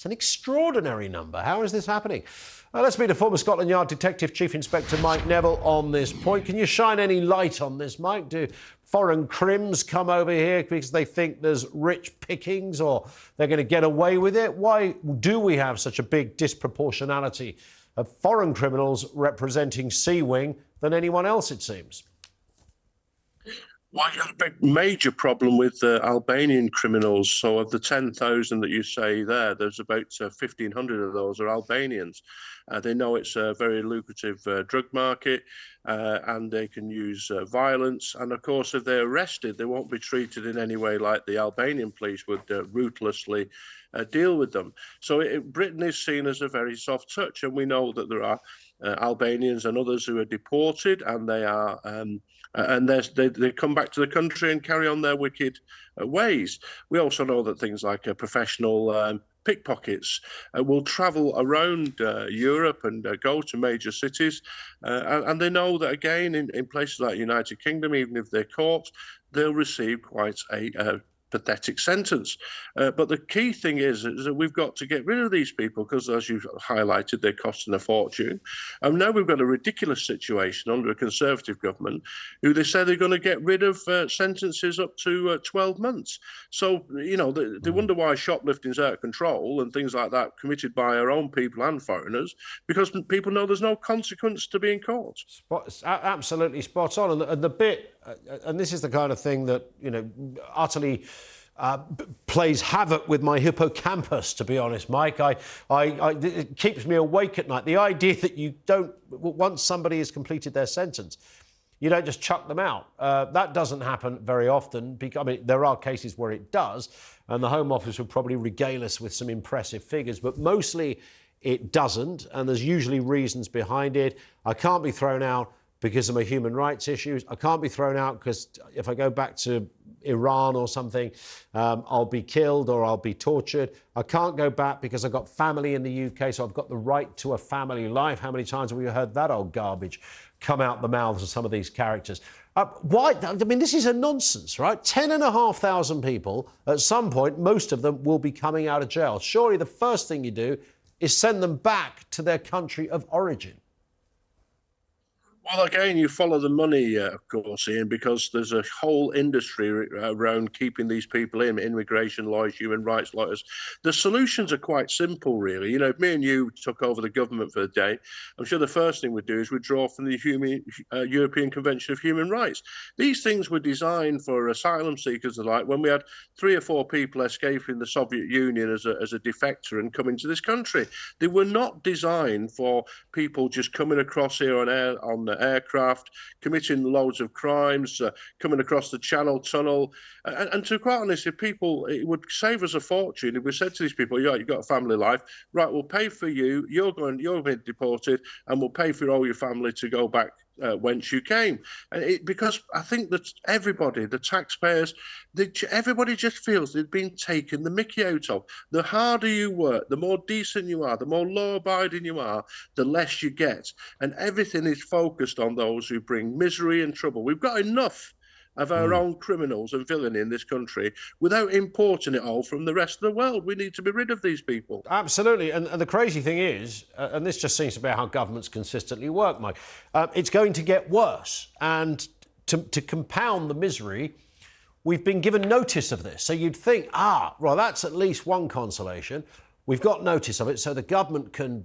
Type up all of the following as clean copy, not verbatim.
It's an extraordinary number. How is this happening? Let's meet a former Scotland Yard Detective Chief Inspector Mike Neville on this point. Can you shine any light on this, Mike? Do foreign crims come over here because they think there's rich pickings or they're going to get away with it? Why do we have such a big disproportionality of foreign criminals representing Sea Wing than anyone else, it seems? Well, you have a big major problem with Albanian criminals. So of the 10,000 that you say there's about 1,500 of those are Albanians. They know it's a very lucrative drug market and they can use violence. And of course, if they're arrested, they won't be treated in any way like the Albanian police would ruthlessly deal with them. So Britain is seen as a very soft touch. And we know that there are Albanians and others who are deported, and they are and they come back to the country and carry on their wicked ways. We also know that things like professional pickpockets will travel around Europe and go to major cities, and they know that again in places like United Kingdom, even if they're caught, they'll receive quite a pathetic sentence. But the key thing is that we've got to get rid of these people because, as you've highlighted, they're costing a fortune. And now we've got a ridiculous situation under a Conservative government who they say they're going to get rid of sentences up to 12 months. So, you know, they wonder why shoplifting's out of control and things like that committed by our own people and foreigners, because people know there's no consequence to being caught. Absolutely spot on. And the bit, and this is the kind of thing that, you know, utterly plays havoc with my hippocampus, to be honest, Mike. It keeps me awake at night. The idea that you don't, once somebody has completed their sentence, you don't just chuck them out. That doesn't happen very often. I mean, there are cases where it does, and the Home Office would probably regale us with some impressive figures, but mostly it doesn't, and there's usually reasons behind it. I can't be thrown out because of my human rights issues. I can't be thrown out because if I go back to Iran or something, I'll be killed or I'll be tortured. I can't go back because I've got family in the UK, so I've got the right to a family life. How many times have we heard that old garbage come out the mouths of some of these characters? Why? I mean, this is a nonsense, right? 10,500 people, at some point, most of them will be coming out of jail. Surely the first thing you do is send them back to their country of origin. Well, again, you follow the money, of course, Ian, because there's a whole industry around keeping these people in, immigration lawyers, human rights lawyers. The solutions are quite simple, really. You know, if me and you took over the government for the day, I'm sure the first thing we'd do is withdraw from the European Convention of Human Rights. These things were designed for asylum seekers and the like, when we had 3 or 4 people escaping the Soviet Union as a defector and coming to this country. They were not designed for people just coming across here on aircraft, committing loads of crimes, coming across the Channel Tunnel. And to be quite honest, it would save us a fortune if we said to these people, yeah, you've got a family life, right, we'll pay for you, you're being deported, and we'll pay for all your family to go back whence you came. Because I think that everybody, the taxpayers, everybody just feels they've been taken the mickey out of. The harder you work, the more decent you are, the more law-abiding you are, the less you get. And everything is focused on those who bring misery and trouble. We've got enough of our own criminals and villainy in this country without importing it all from the rest of the world. We need to be rid of these people. Absolutely. And the crazy thing is, and this just seems to be how governments consistently work, Mike, it's going to get worse. And to compound the misery, we've been given notice of this. So you'd think, well, that's at least one consolation. We've got notice of it, so the government can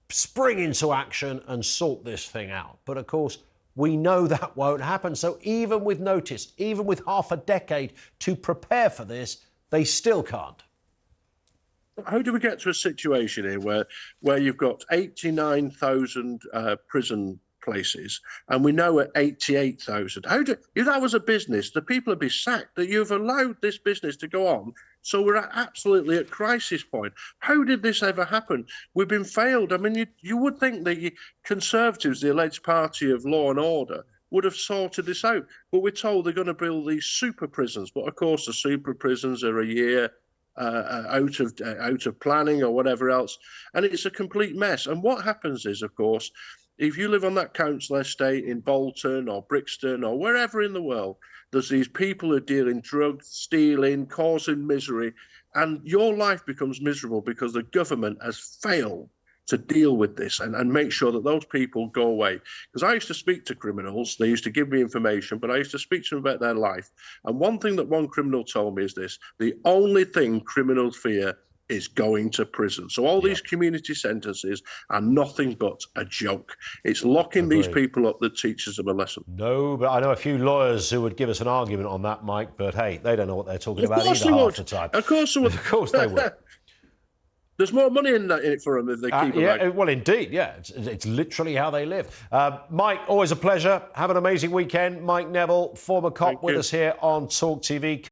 spring into action and sort this thing out. But of course, we know that won't happen. So even with notice, even with half a decade to prepare for this, they still can't. How do we get to a situation here where you've got 89,000 prison places and we know at 88,000? If that was a business, the people would be sacked, that you've allowed this business to go on. So we're absolutely at crisis point. How did this ever happen? We've been failed. I mean, you would think that the Conservatives, the alleged party of law and order, would have sorted this out. But we're told they're going to build these super prisons. But of course, the super prisons are a year out of planning or whatever else. And it's a complete mess. And what happens is, of course, If you live on that council estate in Bolton or Brixton or wherever in the world, there's these people who are dealing drugs, stealing, causing misery, and your life becomes miserable because the government has failed to deal with this and make sure that those people go away. Because I used to speak to criminals, they used to give me information, but I used to speak to them about their life. And one thing that one criminal told me is this: the only thing criminals fear is going to prison. So all these community sentences are nothing but a joke. It's locking these people up that teaches them a lesson. No, but I know a few lawyers who would give us an argument on that, Mike, but hey, they don't know what they're talking Of about course either they half would. the time. Of course they would. Of course they would. There's more money in it for them if they keep yeah, well, indeed, yeah. It's literally how they live. Mike, always a pleasure. Have an amazing weekend. Mike Neville, former cop, with us here on talkTV.